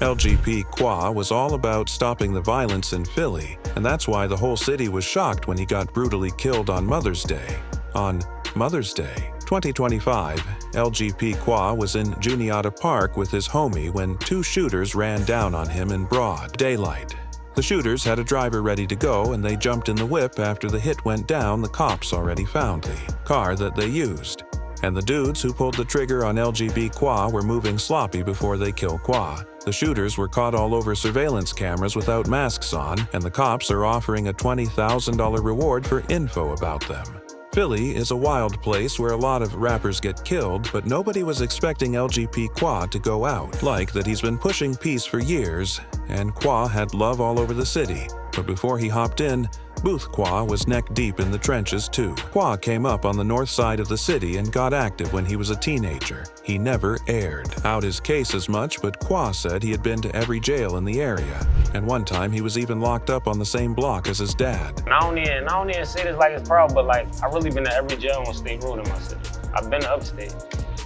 LGP Qua was all about stopping the violence in Philly, and that's why the whole city was shocked when he got brutally killed on Mother's Day. On Mother's Day, 2025, LGP Qua was in Juniata Park with his homie when two shooters ran down on him in broad daylight. The shooters had a driver ready to go and they jumped in the whip after the hit went down. The cops already found the car that they used. And the dudes who pulled the trigger on LGP Qua were moving sloppy before they killed Qua. The shooters were caught all over surveillance cameras without masks on, and the cops are offering a $20,000 reward for info about them. Philly is a wild place where a lot of rappers get killed, but nobody was expecting LGP Qua to go out. Like that he's been pushing peace for years, and Qua had love all over the city. But before he hopped in, Booth Qua was neck-deep in the trenches too. Qua came up on the north side of the city and got active when he was a teenager. He never aired out his case as much, but Qua said he had been to every jail in the area. And one time he was even locked up on the same block as his dad. I don't even say this like it's proud, but like I really been to every jail on State Road in my city. I've been to upstate.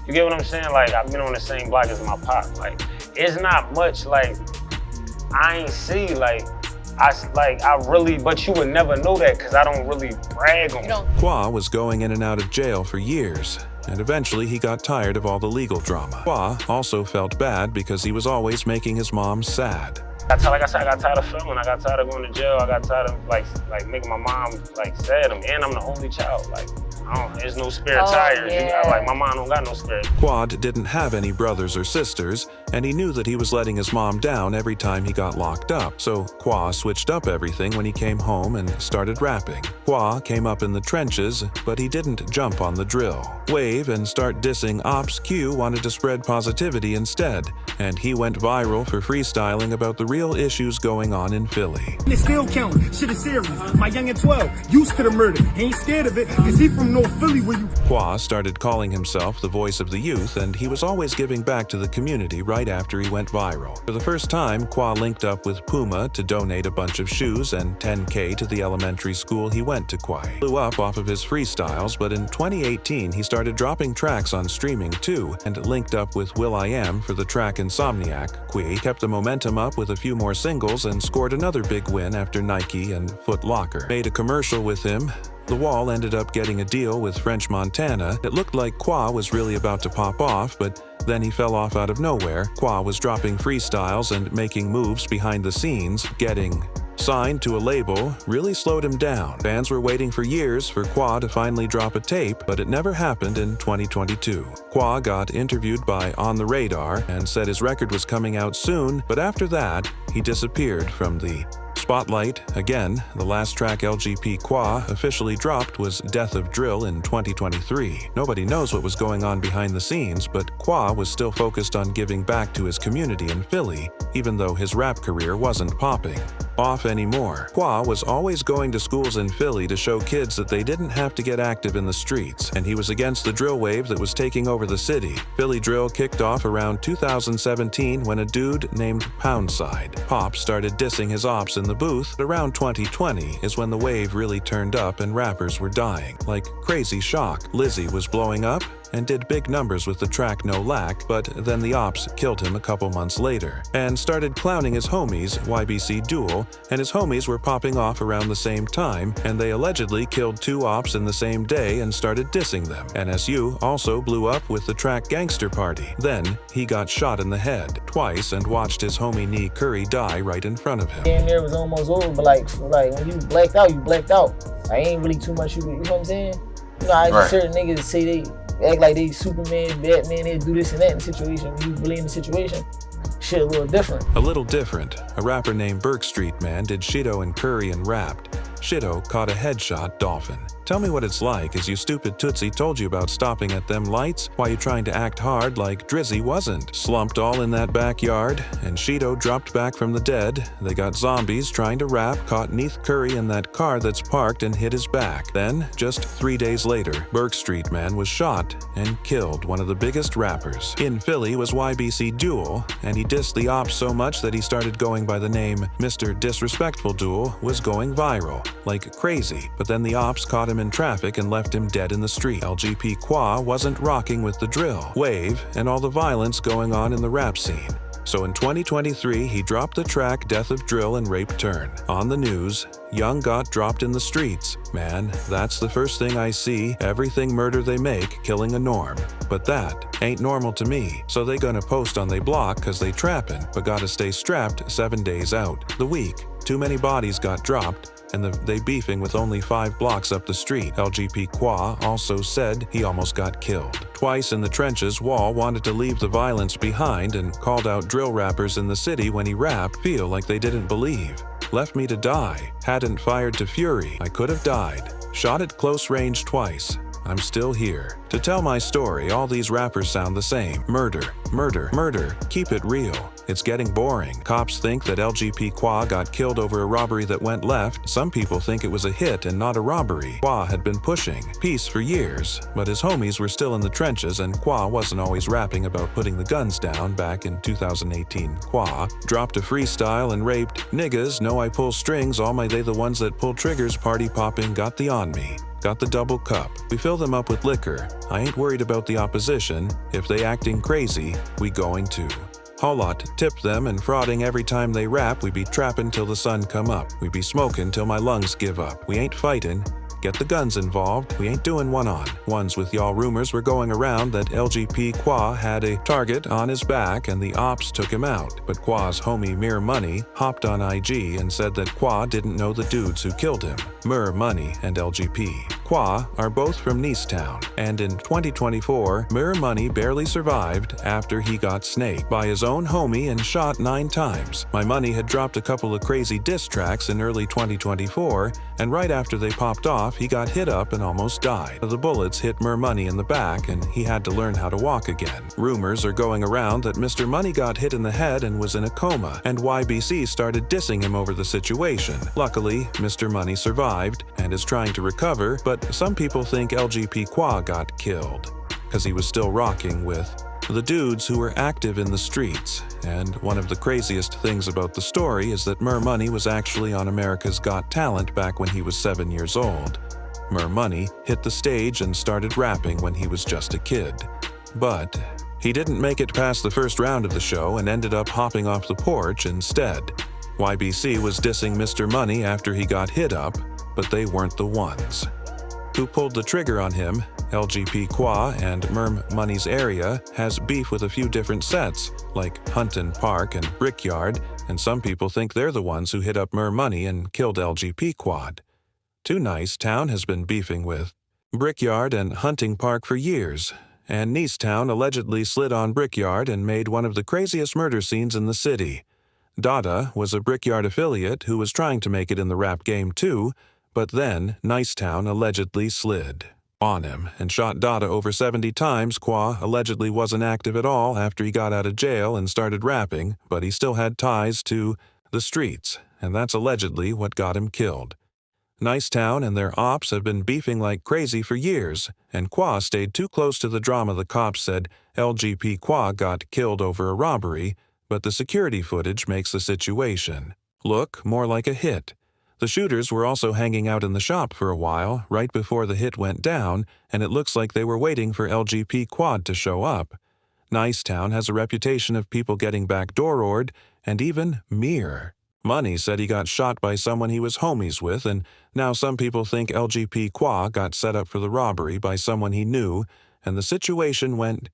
You get what I'm saying? Like I've been on the same block as my pop. Like it's not much like I ain't see like but you would never know that because I don't really brag on it. Qua was going in and out of jail for years, and eventually he got tired of all the legal drama. Qua also felt bad because he was always making his mom sad. Like I said, I got tired of filming. I got tired of going to jail. I got tired of like making my mom sad. And I'm the only child. There's no spare tires. Yeah. My mom don't got no spare. Quad didn't have any brothers or sisters, and he knew that he was letting his mom down every time he got locked up. So Qua switched up everything when he came home and started rapping. Qua came up in the trenches, but he didn't jump on the drill. Wave and start dissing Ops Q wanted to spread positivity instead, and he went viral for freestyling about the real issues going on in Philly. It's still counting. Shit is serious. My youngin' 12, used to the murder. He ain't scared of it, cause he from North Philly where you... Qua started calling himself the voice of the youth, and he was always giving back to the community right after he went viral. For the first time, Qua linked up with Puma to donate a bunch of shoes and $10K to the elementary school he went to. Quai blew up off of his freestyles, but in 2018 he started dropping tracks on streaming too, and linked up with will.i.am for the track Insomniac. Quai kept the momentum up with a few more singles and scored another big win after Nike and Foot Locker made a commercial with him. The Wall ended up getting a deal with French Montana. It looked like Qua was really about to pop off, but then he fell off out of nowhere. Qua was dropping freestyles and making moves behind the scenes. Getting signed to a label really slowed him down. Fans were waiting for years for Qua to finally drop a tape, but it never happened in 2022. Qua got interviewed by On the Radar and said his record was coming out soon, but after that, he disappeared from the spotlight again. The last track LGP Qua officially dropped was Death of Drill in 2023. Nobody knows what was going on behind the scenes, but Qua was still focused on giving back to his community in Philly, even though his rap career wasn't popping off anymore. Qua was always going to schools in Philly to show kids that they didn't have to get active in the streets, and he was against the drill wave that was taking over the city. Philly drill kicked off around 2017 when a dude named Poundside Pop started dissing his ops in the booth. Around 2020 is when the wave really turned up and rappers were dying. Like Crazy Shock, Lizzie was blowing up and did big numbers with the track No Lack, but then the ops killed him a couple months later and started clowning his homies, YBC Duel, and his homies were popping off around the same time, and they allegedly killed two ops in the same day and started dissing them. NSU also blew up with the track Gangster Party. Then he got shot in the head twice and watched his homie Nee Curry die right in front of him. Damn near was almost over, but like when you blacked out, you blacked out. I ain't really too much you know what I'm saying? You know, Right. Certain niggas say they act like they Superman, Batman, they do this and that in the situation. When you really in the situation, shit a little different. A little different. A rapper named Burke Street Man did Shido and Curry and rapped. Shido caught a headshot dolphin. Tell me what it's like, as you stupid Tootsie told you about stopping at them lights. Why you trying to act hard like Drizzy wasn't? Slumped all in that backyard, and Shido dropped back from the dead. They got zombies trying to rap, caught Neith Curry in that car that's parked and hit his back. Then, just 3 days later, Burke Street Man was shot and killed. One of the biggest rappers in Philly was YBC Duel, and he dissed the ops so much that he started going by the name Mr. Disrespectful. Duel was going viral like crazy, but then the ops caught him in traffic and left him dead in the street. LGP Qua wasn't rocking with the drill wave and all the violence going on in the rap scene. So in 2023, he dropped the track Death of Drill and Rape Turn. On the news, Young got dropped in the streets. Man, that's the first thing I see, everything murder they make, killing a norm. But that ain't normal to me, so they gonna post on they block cause they trappin', but gotta stay strapped 7 days out. The week, too many bodies got dropped, and they beefing with only 5 blocks up the street. LGP Qua also said he almost got killed. Twice in the trenches, Wall wanted to leave the violence behind and called out drill rappers in the city when he rapped, feel like they didn't believe. Left me to die. Hadn't fired to fury. I could have died. Shot at close range twice. I'm still here. To tell my story, all these rappers sound the same. Murder, murder, murder. Keep it real. It's getting boring. Cops think that LGP Qua got killed over a robbery that went left. Some people think it was a hit and not a robbery. Qua had been pushing peace for years, but his homies were still in the trenches and Qua wasn't always rapping about putting the guns down back in 2018. Qua dropped a freestyle and raped niggas, know I pull strings, all my they the ones that pull triggers, party popping, got the on me. Got the double cup. We fill them up with liquor. I ain't worried about the opposition. If they acting crazy, we going to. Whole lot tip them and frauding every time they rap. We be trappin' till the sun come up. We be smoking till my lungs give up. We ain't fightin'. Get the guns involved. We ain't doing one-on-ones with y'all. Rumors were going around that LGP Qua had a target on his back and the ops took him out. But Qua's homie Mir Money hopped on IG and said that Qua didn't know the dudes who killed him. Mir Money and LGP Qua are both from Nicetown, and in 2024, Mir Money barely survived after he got snaked by his own homie and shot 9 times. My Money had dropped a couple of crazy diss tracks in early 2024, and right after they popped off, he got hit up and almost died. The bullets hit Mir Money in the back and he had to learn how to walk again. Rumors are going around that Mr. Money got hit in the head and was in a coma, and YBC started dissing him over the situation. Luckily, Mr. Money survived and is trying to recover, but some people think LGP Qua got killed because he was still rocking with the dudes who were active in the streets. And one of the craziest things about the story is that Mir Money was actually on America's Got Talent back when he was 7 years old. Mir Money hit the stage and started rapping when he was just a kid. But he didn't make it past the first round of the show and ended up hopping off the porch instead. YBC was dissing Mr. Money after he got hit up, but they weren't the ones. Who pulled the trigger on him? LGP Qua and Mir Money's area has beef with a few different sets, like Hunton Park and Brickyard, and some people think they're the ones who hit up Mir Money and killed LGP Quad. Too Nice Town has been beefing with Brickyard and Hunting Park for years, and Nicetown allegedly slid on Brickyard and made one of the craziest murder scenes in the city. Dada was a Brickyard affiliate who was trying to make it in the rap game too, but then Nicetown allegedly slid on him and shot Dada over 70 times. Qua allegedly wasn't active at all after he got out of jail and started rapping, but he still had ties to the streets, and that's allegedly what got him killed. Nicetown and their ops have been beefing like crazy for years, and Qua stayed too close to the drama. The cops said LGP Qua got killed over a robbery, but the security footage makes the situation look more like a hit. The shooters were also hanging out in the shop for a while, right before the hit went down, and it looks like they were waiting for LGP Quad to show up. Nicetown has a reputation of people getting backdoored, and even Mir Money said he got shot by someone he was homies with, and now some people think LGP Qua got set up for the robbery by someone he knew, and the situation went